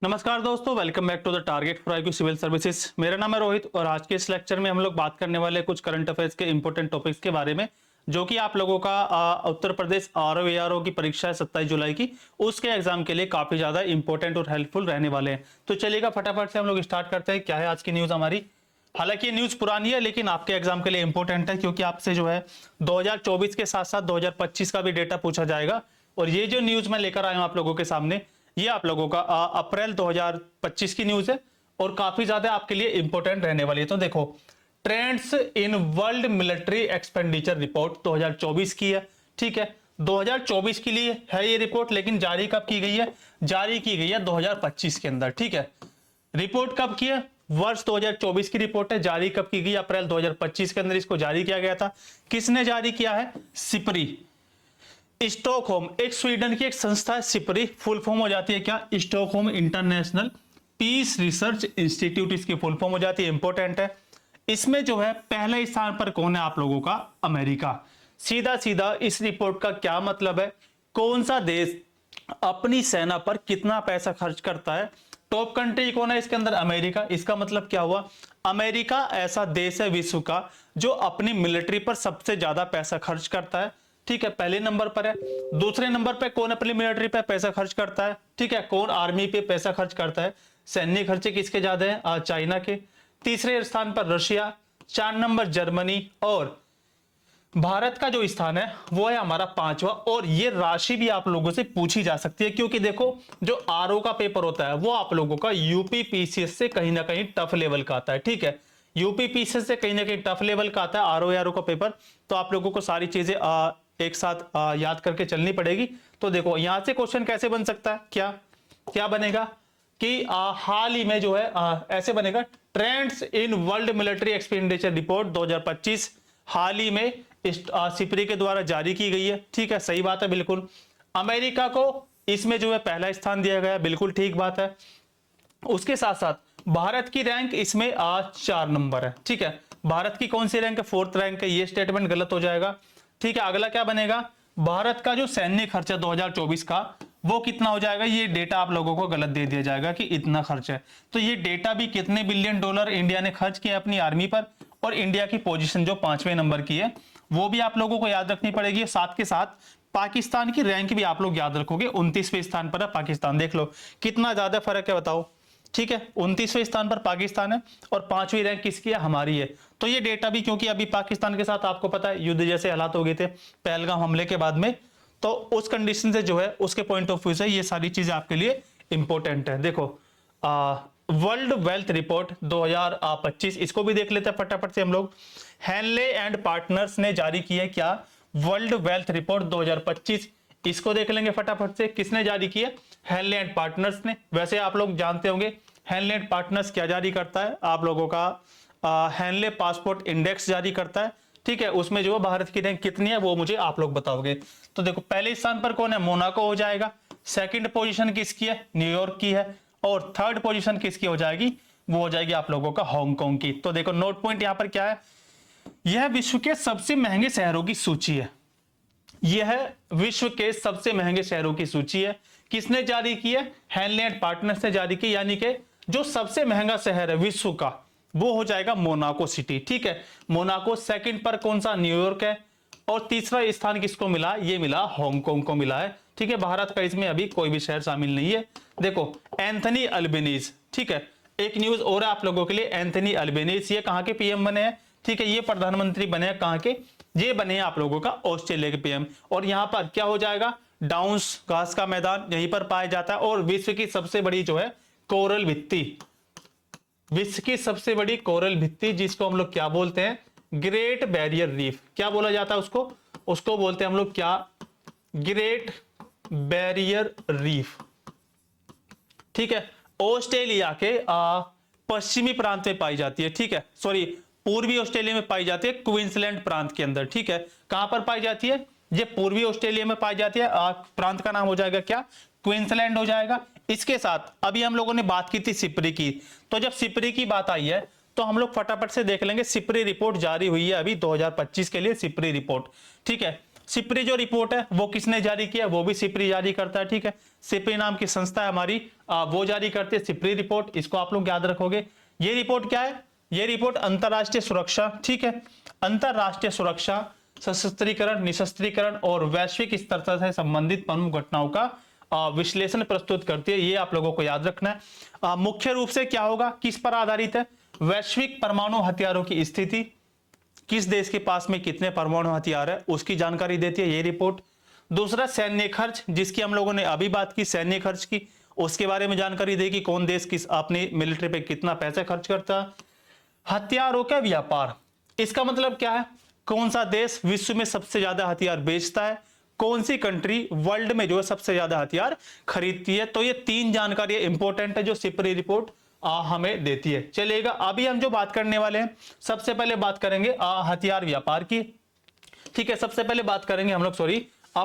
नमस्कार दोस्तों, welcome back to the Target for IQ Civil Services. मेरा नाम है रोहित और आज के इस लेक्चर में हम लोग बात करने वाले कुछ करंट अफेयर्स के इंपॉर्टेंट टॉपिक्स के बारे में, जो कि आप लोगों का उत्तर प्रदेश आरओ की परीक्षा है 27 जुलाई की, उसके एग्जाम के लिए काफी ज्यादा इंपॉर्टेंट और हेल्पफुल रहने वाले हैं। तो चलिएगा फटाफट से हम लोग स्टार्ट करते हैं। क्या है आज की न्यूज हमारी। हालांकि ये न्यूज पुरानी है लेकिन आपके एग्जाम के लिए इंपॉर्टेंट है, क्योंकि आपसे जो है 2024 के साथ साथ 2025 का भी डेटा पूछा जाएगा। और ये जो न्यूज मैं लेकर आया हूं आप लोगों के सामने, ये आप लोगों का अप्रैल 2025 की न्यूज है और काफी ज्यादा आपके लिए इंपॉर्टेंट रहने वाली है। तो देखो, trends in world military expenditure report 2024 की है। ठीक है, 2024 के लिए है ये रिपोर्ट, लेकिन जारी कब की गई है? जारी की गई है 2025 के अंदर। ठीक है, रिपोर्ट कब की है? वर्ष 2024 की रिपोर्ट है। जारी कब की गई? अप्रैल 2025 के अंदर इसको जारी किया गया था। किसने जारी किया है? सिपरी, स्टॉकहोम, एक स्वीडन की एक संस्था है। सिपरी फुल फॉर्म हो जाती है क्या? Stockholm International Peace Research Institute, इसकी फुल फॉर्म हो जाती है। इंपॉर्टेंट है। इसमें जो है पहले स्थान पर कौन है आप लोगों का? अमेरिका। सीधा सीधा इस रिपोर्ट का क्या मतलब है? कौन सा देश अपनी सेना पर कितना पैसा खर्च करता है? टॉप कंट्री कौन है इसके अंदर? अमेरिका। इसका मतलब क्या हुआ? अमेरिका ऐसा देश है विश्व का जो अपनी मिलिट्री पर सबसे ज्यादा पैसा खर्च करता है। ठीक है, पहले नंबर पर है। दूसरे नंबर पे कौन अपनी मिलिट्री पे पैसा खर्च करता है? ठीक है, कौन आर्मी पे पैसा खर्च करता है? सैन्य खर्चे किसके ज्यादा है? चाइना के। तीसरे स्थान पर रशिया, 4 नंबर जर्मनी, और भारत का जो स्थान है वो है हमारा 5वां। और ये राशि भी आप लोगों से पूछी जा सकती है, क्योंकि देखो जो आरओ का पेपर होता है वो आप लोगों का यूपी पीसीएस से कहीं ना कहीं टफ लेवल का आता है। ठीक है, यूपी पीसीएस से कहीं ना कहीं टफ लेवल का आता है आरओ का पेपर। तो आप लोगों को सारी चीजें एक साथ याद करके चलनी पड़ेगी। तो देखो यहां से क्वेश्चन कैसे बन सकता है, क्या क्या बनेगा कि हाल ही में जो है ऐसे बनेगा, trends in world military expenditure report 2025 हाल ही में सिपरी के द्वारा जारी की गई है। ठीक है, सही बात है, बिल्कुल। अमेरिका को इसमें जो है पहला स्थान दिया गया, बिल्कुल ठीक बात है। उसके साथ साथ भारत की रैंक इसमें 4 नंबर है। ठीक है, भारत की कौन सी रैंक है? 4th रैंक है। ये स्टेटमेंट गलत हो जाएगा। ठीक है, अगला क्या बनेगा? भारत का जो सैन्य खर्चा 2024 का वो कितना हो जाएगा? ये डेटा आप लोगों को गलत दे दिया जाएगा कि इतना खर्च है। तो ये डेटा भी कितने बिलियन डॉलर इंडिया ने खर्च किया अपनी आर्मी पर, और इंडिया की पोजीशन जो 5वें नंबर की है वो भी आप लोगों को याद रखनी पड़ेगी। साथ के साथ पाकिस्तान की रैंक भी आप लोग याद रखोगे। 29वें स्थान पर है पाकिस्तान। देख लो कितना ज्यादा फर्क है, बताओ। ठीक है, 29वें स्थान पर पाकिस्तान है और 5वीं रैंक किसकी है? हमारी है। तो ये डेटा भी, क्योंकि अभी पाकिस्तान के साथ आपको पता है युद्ध जैसे हालात हो गए थे पहलगाम हमले के बाद में, तो उस कंडीशन से जो है उसके पॉइंट ऑफ व्यू से ये सारी चीजें आपके लिए इंपॉर्टेंट है। देखो वर्ल्ड वेल्थ रिपोर्ट 2025, इसको भी देख लेते हैं फटाफट से हम लोग। हैनले एंड पार्टनर्स ने जारी की है क्या? वर्ल्ड वेल्थ रिपोर्ट 2025, इसको देख लेंगे फटाफट से। किसने जारी किया? हैनले एंड पार्टनर्स ने। वैसे आप लोग जानते होंगे हैनले एंड पार्टनर्स क्या जारी करता है आप लोगों का? हैनले पासपोर्ट इंडेक्स जारी करता है। ठीक है, उसमें जो भारत की रैंक कितनी है वो मुझे आप लोग बताओगे। तो देखो पहले स्थान पर कौन है? मोनाको हो जाएगा। सेकंड पोजीशन किसकी है? न्यूयॉर्क की है। और थर्ड पोजीशन किसकी हो जाएगी? वो हो जाएगी आप लोगों का हांगकांग की। तो देखो नोट पॉइंट यहां पर क्या है? यह विश्व के सबसे महंगे शहरों की सूची है। यह विश्व के सबसे महंगे शहरों की सूची है। किसने जारी की है? हैनले एंड पार्टनर्स ने जारी की। यानी कि जो सबसे महंगा शहर है विश्व का वो हो जाएगा मोनाको सिटी। ठीक है, मोनाको। सेकंड पर कौन सा? न्यूयॉर्क है। और तीसरा स्थान किसको मिला? ये मिला हांगकांग को मिला है। ठीक है, भारत का इसमें अभी कोई भी शहर शामिल नहीं है। देखो एंथनी अल्बेनीज, ठीक है, एक न्यूज और है आप लोगों के लिए। एंथनी अल्बेनीज ये कहां के पीएम बने हैं? ठीक है, ये प्रधानमंत्री बने हैं। कहां के? ये बने हैं आप लोगों का ऑस्ट्रेलिया के पीएम। और यहां पर क्या हो जाएगा? डाउन्स घास का मैदान यहीं पर पाया जाता है। और विश्व की सबसे बड़ी जो है कोरल भित्ति, विश्व की सबसे बड़ी कोरल भित्ति, जिसको हम लोग क्या बोलते हैं? Great barrier reef. क्या बोला जाता है उसको? उसको बोलते हैं हम लोग क्या? Great barrier reef. ठीक है, ऑस्ट्रेलिया के पश्चिमी प्रांत में पाई जाती है। ठीक है, सॉरी, पूर्वी ऑस्ट्रेलिया में पाई जाती है, क्वींसलैंड प्रांत के अंदर। ठीक है, कहां पर पाई जाती है? ये पूर्वी ऑस्ट्रेलिया में पाई जाती है। प्रांत का नाम हो जाएगा क्या? क्वींसलैंड हो जाएगा। इसके साथ अभी हम लोगों ने बात की थी सिपरी की, तो जब सिपरी की बात आई है तो हम लोग फटाफट से देख लेंगे। सिपरी रिपोर्ट जारी हुई है अभी 2025 के लिए, सिपरी रिपोर्ट। ठीक है, सिप्री जो रिपोर्ट है वो किसने जारी किया, वो भी सिप्री जारी करता है, ठीक है। सिप्री नाम की संस्था है हमारी, वो जारी करती है सिप्री रिपोर्ट, इसको आप लोग याद रखोगे। ये रिपोर्ट क्या है, ये रिपोर्ट अंतरराष्ट्रीय सुरक्षा, ठीक है, अंतरराष्ट्रीय सुरक्षा, सशस्त्रीकरण, निशस्त्रीकरण और वैश्विक स्तर से संबंधित प्रमुख घटनाओं का विश्लेषण प्रस्तुत करती है। ये आप लोगों को याद रखना है। मुख्य रूप से क्या होगा, किस पर आधारित है, वैश्विक परमाणु हथियारों की स्थिति, किस देश के पास में कितने परमाणु हथियार है उसकी जानकारी देती है ये रिपोर्ट। दूसरा सैन्य खर्च, जिसकी हम लोगों ने अभी बात की, सैन्य खर्च की, उसके बारे में जानकारी देगी, कौन देश किस अपनी मिलिट्री पे कितना पैसा खर्च करता है। हथियारों का व्यापार, इसका मतलब क्या है, कौन सा देश विश्व में सबसे ज्यादा हथियार बेचता है, कौन सी कंट्री वर्ल्ड में जो है सबसे ज्यादा हथियार खरीदती है। तो ये 3 जानकारी इंपॉर्टेंट है जो सिप्री रिपोर्ट हमें देती है। चलेगा, अभी हम जो बात करने वाले हैं, सबसे पहले बात करेंगे हथियार व्यापार की, ठीक है। सबसे पहले बात करेंगे हम लोग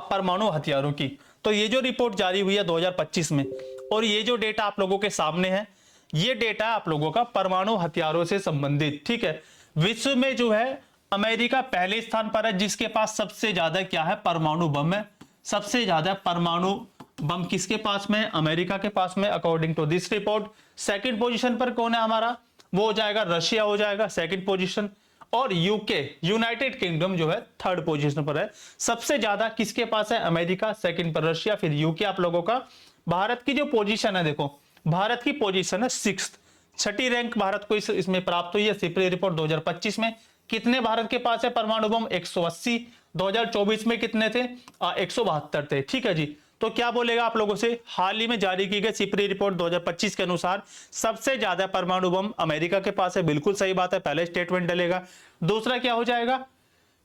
परमाणु हथियारों की। तो ये जो रिपोर्ट जारी हुई है 2025 में, और ये जो डेटा आप लोगों के सामने है, ये डेटा आप लोगों का परमाणु हथियारों से संबंधित, ठीक है। विश्व में जो है अमेरिका पहले स्थान पर है, जिसके पास सबसे ज्यादा क्या है, परमाणु बम है। सबसे ज्यादा परमाणु बम किसके पास में है, अमेरिका के पास में, according to this report. Second position पर कौन है हमारा, वो हो जाएगा रशिया, हो जाएगा सेकंड पोजीशन। और यूके, यूनाइटेड किंगडम जो है थर्ड पोजीशन पर है। सबसे ज्यादा किसके पास है, अमेरिका, सेकंड पर रशिया, फिर यूके आप लोगों का। भारत की जो पोजीशन है, देखो भारत की पोजीशन है 6th, छठी रैंक भारत को इसमें प्राप्त हुई है सिप्री रिपोर्ट 2025 में। कितने भारत के पास है परमाणु बम, 180। 2024 में कितने थे, 172 थे, ठीक है जी। तो क्या बोलेगा आप लोगों से, हाल ही में जारी की गई सिप्री रिपोर्ट 2025 के अनुसार सबसे ज्यादा परमाणु बम अमेरिका के पास है। बिल्कुल सही बात है, पहले स्टेटमेंट डलेगा। दूसरा क्या हो जाएगा,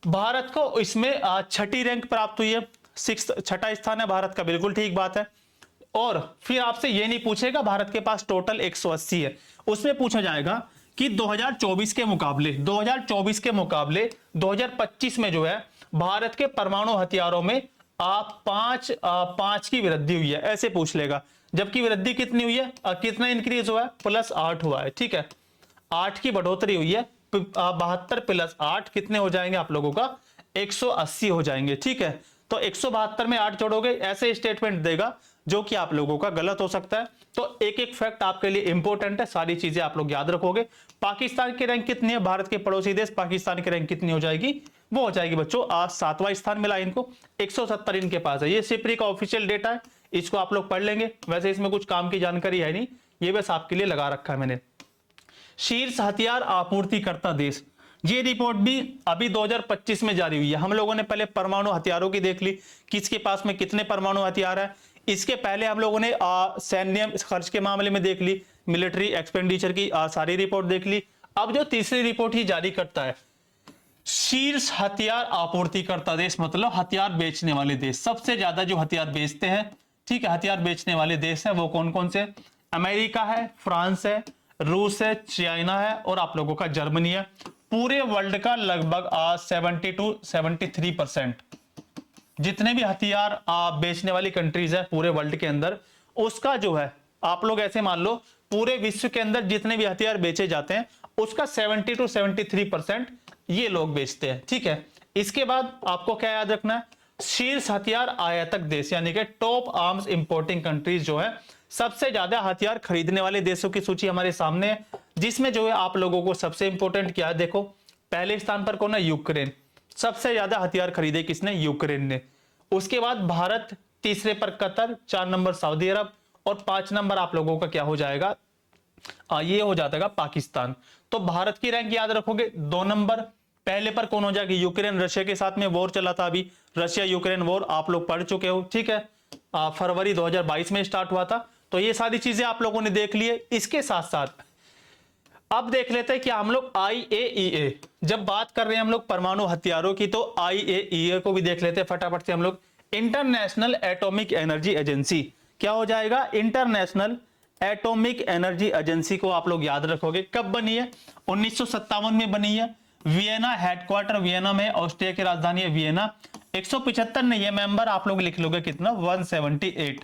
भारत को इसमें छठी रैंक प्राप्त हुई है, 6th, छठा स्थान है भारत का, बिल्कुल ठीक बात है। और फिर आपसे ये नहीं पूछेगा भारत के पास टोटल 180 है, उसमें पूछा जाएगा कि 2024 के मुकाबले 2025 में जो है भारत के परमाणु हथियारों में पांच की वृद्धि हुई है, ऐसे पूछ लेगा। जबकि वृद्धि कितनी हुई है, कितना इंक्रीज हुआ है, +8 हुआ है, ठीक है। 8 की बढ़ोतरी हुई है, 72 + 8 कितने हो जाएंगे आप लोगों का, 180 हो जाएंगे, ठीक है। तो 172 में 8 जोड़ोगे, ऐसे स्टेटमेंट देगा जो कि आप लोगों का गलत हो सकता है। तो एक एक फैक्ट आपके लिए इंपॉर्टेंट है, सारी चीजें आप लोग याद रखोगे। पाकिस्तान की रैंक कितनी है, भारत के पड़ोसी देश पाकिस्तान की रैंक कितनी हो जाएगी, वो हो जाएगी बच्चों 7वां स्थान मिला इनको, 170 इनके पास है। ये सिप्री का ऑफिशियल डेटा है, इसको आप लोग पढ़ लेंगे। वैसे इसमें कुछ काम की जानकारी है नहीं, ये बस आपके लिए लगा रखा है मैंने। शीर्ष हथियार आपूर्तिकर्ता देश, ये रिपोर्ट भी अभी 2025 में जारी हुई है। हम लोगों ने पहले परमाणु हथियारों की देख ली, किसके पास में कितने परमाणु हथियार है। इसके पहले हम लोगों ने सैन्य खर्च के मामले में देख ली, मिलिट्री एक्सपेंडिचर की सारी रिपोर्ट देख ली। अब जो तीसरी रिपोर्ट ही जारी करता है, शीर्ष हथियार आपूर्तिकर्ता देश, मतलब हथियार बेचने वाले देश, सबसे ज्यादा जो हथियार बेचते हैं, ठीक है, हथियार बेचने वाले देश है वो कौन कौन से, अमेरिका है, फ्रांस है, रूस है, चाइना है और आप लोगों का जर्मनी है। पूरे वर्ल्ड का लगभग 70 to 73% जितने भी हथियार बेचने वाली कंट्रीज है पूरे वर्ल्ड के अंदर, उसका जो है आप लोग ऐसे मान लो पूरे विश्व के अंदर जितने भी हथियार बेचे जाते हैं उसका 70 to 73% ये लोग बेचते हैं, ठीक है। इसके बाद आपको क्या याद रखना है, शीर्ष हथियार आयातक देश यानी कि टॉप आर्म्स इंपोर्टिंग कंट्रीज जो है, सबसे ज्यादा हथियार खरीदने वाले देशों की सूची हमारे सामने है, जिसमें जो है आप लोगों को सबसे इंपॉर्टेंट क्या है, देखो पहले स्थान पर कौन है, यूक्रेन। सबसे ज्यादा हथियार खरीदे किसने, यूक्रेन ने। उसके बाद भारत, तीसरे पर कतर, 4 नंबर सऊदी अरब और 5 नंबर आप लोगों का क्या हो जाएगा, ये हो जाता है पाकिस्तान। तो भारत की रैंक याद रखोगे 2 नंबर, पहले पर कौन हो जाएगी, यूक्रेन। रशिया के साथ में वॉर चला था अभी, रशिया यूक्रेन वॉर आप लोग पढ़ चुके हो, ठीक है। फरवरी 2022 में स्टार्ट हुआ था। तो ये सारी चीजें आप लोगों ने देख ली है। इसके साथ साथ अब देख लेते हैं कि हम लोग IAEA, जब बात कर रहे हैं हम लोग परमाणु हथियारों की, तो IAEA को भी देख लेते हैं फटाफट से हम लोग। इंटरनेशनल एटॉमिक एनर्जी एजेंसी क्या हो जाएगा, इंटरनेशनल एटॉमिक एनर्जी एजेंसी को आप लोग याद रखोगे। कब बनी है, 1957 में बनी है। वियना हेडक्वार्टर वियना में, ऑस्ट्रिया की राजधानी है वियना। 175 ने, ये मेंबर आप लोग लिख लोगे कितना, 178।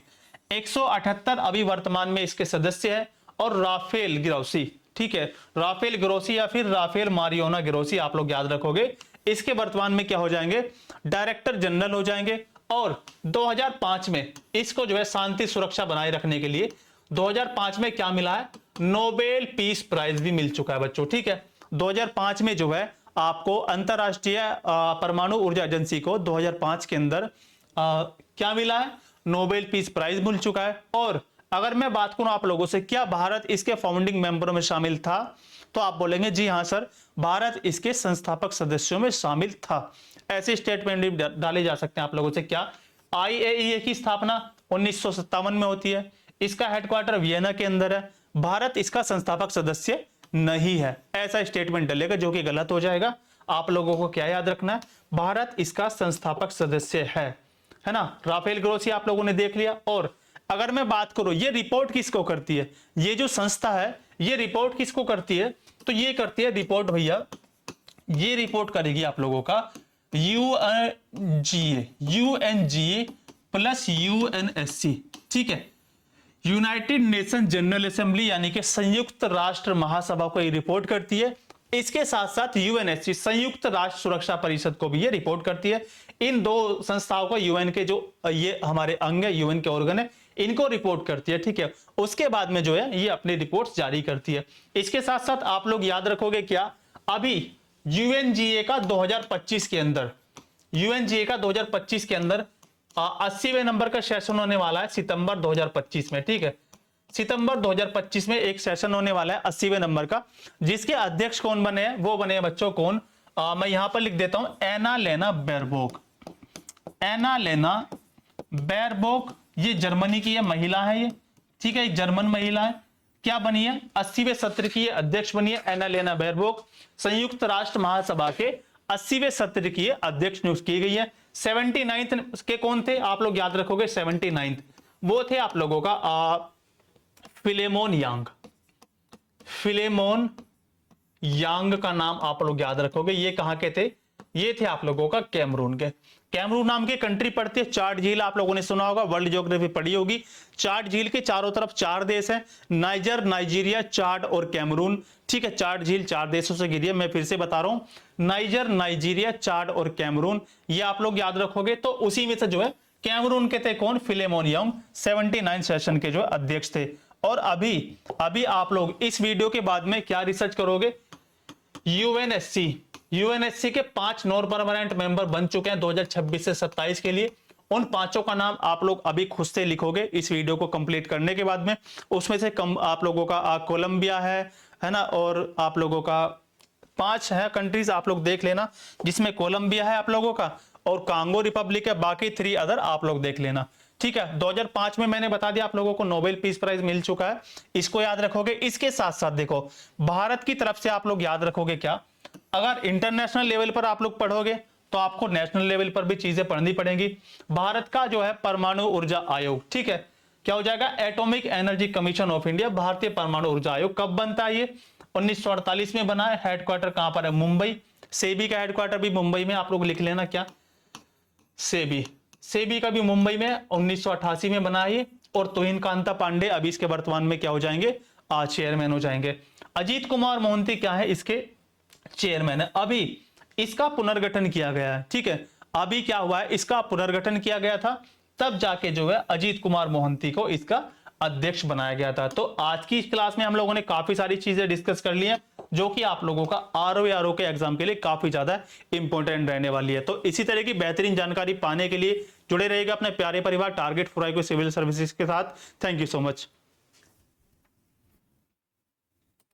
178 अभी वर्तमान में इसके सदस्य है। और राफेल ग्रोसी, ठीक है, राफेल ग्रोसी या फिर राफेल मारियोना ग्रोसी आप लोग याद रखोगे, इसके वर्तमान में क्या हो जाएंगे, डायरेक्टर जनरल हो जाएंगे। और 2005 में इसको जो है शांति सुरक्षा बनाए रखने के लिए 2005 में क्या मिला है, नोबेल पीस प्राइज भी मिल चुका है बच्चों, ठीक है। 2005 में जो है आपको अंतरराष्ट्रीय परमाणु ऊर्जा एजेंसी को 2005 के अंदर क्या मिला है, नोबेल पीस प्राइज मिल चुका है। और अगर मैं बात करूं आप लोगों से क्या भारत इसके फाउंडिंग मेंबरों में शामिल था, तो आप बोलेंगे जी हां सर, भारत इसके संस्थापक सदस्यों में शामिल था। ऐसे स्टेटमेंट भी डाले जा सकते हैं आप लोगों से। क्या IAEA की स्थापना 1957 में होती है, इसका हेडक्वार्टर वियना के अंदर है, भारत इसका संस्थापक सदस्य नहीं है, ऐसा स्टेटमेंट डलेगा जो कि गलत हो जाएगा। आप लोगों को क्या याद रखना है, भारत इसका संस्थापक सदस्य है ना। राफेल ग्रोसी आप लोगों ने देख लिया। और अगर मैं बात करूं ये रिपोर्ट किसको करती है, ये जो संस्था है ये रिपोर्ट किसको करती है, तो ये करती है रिपोर्ट भैया, ये रिपोर्ट करेगी आप लोगों का UNGA प्लस UNSC, ठीक है, यूनाइटेड नेशन जनरल असेंबली यानी कि संयुक्त राष्ट्र महासभा को ये रिपोर्ट करती है। इसके साथ साथ UNSC संयुक्त राष्ट्र सुरक्षा परिषद को भी ये रिपोर्ट करती है। इन दो संस्थाओं को UN के जो ये हमारे अंग है, UN के ऑर्गन है, इनको रिपोर्ट करती है, ठीक है। उसके बाद में जो है ये अपनी रिपोर्ट्स जारी करती है। इसके साथ साथ आप लोग याद रखोगे क्या, अभी UNGA का 2025 के अंदर, UNGA का 2025 के अंदर 80वें नंबर का सेशन होने वाला है सितंबर 2025 में, ठीक है। सितंबर 2025 में एक सेशन होने वाला है 80वें नंबर का, जिसके अध्यक्ष कौन बने हैं, वो बने हैं बच्चों कौन, मैं यहां पर लिख देता हूं, एनालेना बेरबोक। एनालेना बेरबोक ये जर्मनी की है, महिला है ये, ठीक है, एक जर्मन महिला है। क्या बनी है, 80वें सत्र की अध्यक्ष बनी है एनालेना बेरबोक। संयुक्त राष्ट्र महासभा के 80वें सत्र की अध्यक्ष नियुक्त की गई है। 79th के कौन थे, आप लोग याद रखोगे 79th वो थे आप लोगों का फिलेमोन यांग। फिलेमोन यांग का नाम आप लोग याद रखोगे। ये कहां के थे, ये थे आप लोगों का कैमरून के। कैमरून नाम की कंट्री पड़ती है, चार्ट झील आप लोगों ने सुना होगा, वर्ल्ड ज्योग्राफी पढ़ी होगी। चार्ट झील के चारों तरफ 4 देश हैं, नाइजर, नाइजीरिया, चाड और कैमरून, ठीक है। चार्ट झील 4 देशों से घिरी है, मैं फिर से बता रहा हूं, नाइजर, नाइजीरिया, चाड और कैमरून, ये आप लोग याद रखोगे। तो उसी में से जो है कैमरून के थे कौन, फिलेमोन यांग, 79 सेशन के जो अध्यक्ष थे। और अभी आप लोग इस वीडियो के बाद में क्या रिसर्च करोगे, यूएनएससी के 5 नॉन परमानेंट मेंबर बन चुके हैं 2026 से 27 के लिए। उन 5 का नाम आप लोग अभी खुद से लिखोगे इस वीडियो को कंप्लीट करने के बाद में। उसमें से आप लोगों का कोलंबिया है ना, और आप लोगों का 5 है कंट्रीज, आप लोग देख लेना, जिसमें कोलंबिया है आप लोगों का और कांगो रिपब्लिक है, बाकी 3 अदर आप लोग देख लेना, ठीक है। 2005 में मैंने बता दिया आप लोगों को नोबेल पीस प्राइज मिल चुका है, इसको याद रखोगे। इसके साथ साथ देखो भारत की तरफ से आप लोग याद रखोगे क्या, अगर इंटरनेशनल लेवल पर आप लोग पढ़ोगे तो आपको नेशनल लेवल पर भी चीजें पढ़नी पड़ेंगी। भारत का जो है परमाणु ऊर्जा आयोग, ठीक है, क्या हो जाएगा, atomic energy commission of India, भारतीय परमाणु ऊर्जा आयोग। कब बनता है ये, 1948 में बना है। हेडक्वार्टर कहां पर है, मुंबई। सेबी का हेडक्वार्टर भी मुंबई में, आप लोग लिख लेना क्या, सेबी का भी मुंबई में 1988 में बना है। और तुहिन कांता पांडे अभी इसके वर्तमान में क्या हो जाएंगे, चेयरमैन हो जाएंगे। अजीत कुमार मोहंती क्या है, इसके चेयरमैन है। अभी इसका पुनर्गठन किया गया है, ठीक है, अभी क्या हुआ है, इसका पुनर्गठन किया गया था, तब जाके जो है अजीत कुमार मोहंती को इसका अध्यक्ष बनाया गया था। तो आज की क्लास में हम लोगों ने काफी सारी चीजें डिस्कस कर ली हैं, जो कि आप लोगों का आरओ के एग्जाम के लिए काफी ज्यादा इंपॉर्टेंट रहने वाली है। तो इसी तरह की बेहतरीन जानकारी पाने के लिए जुड़े रहेगा अपने प्यारे परिवार Target for IQ Civil Services के साथ। Thank you so much.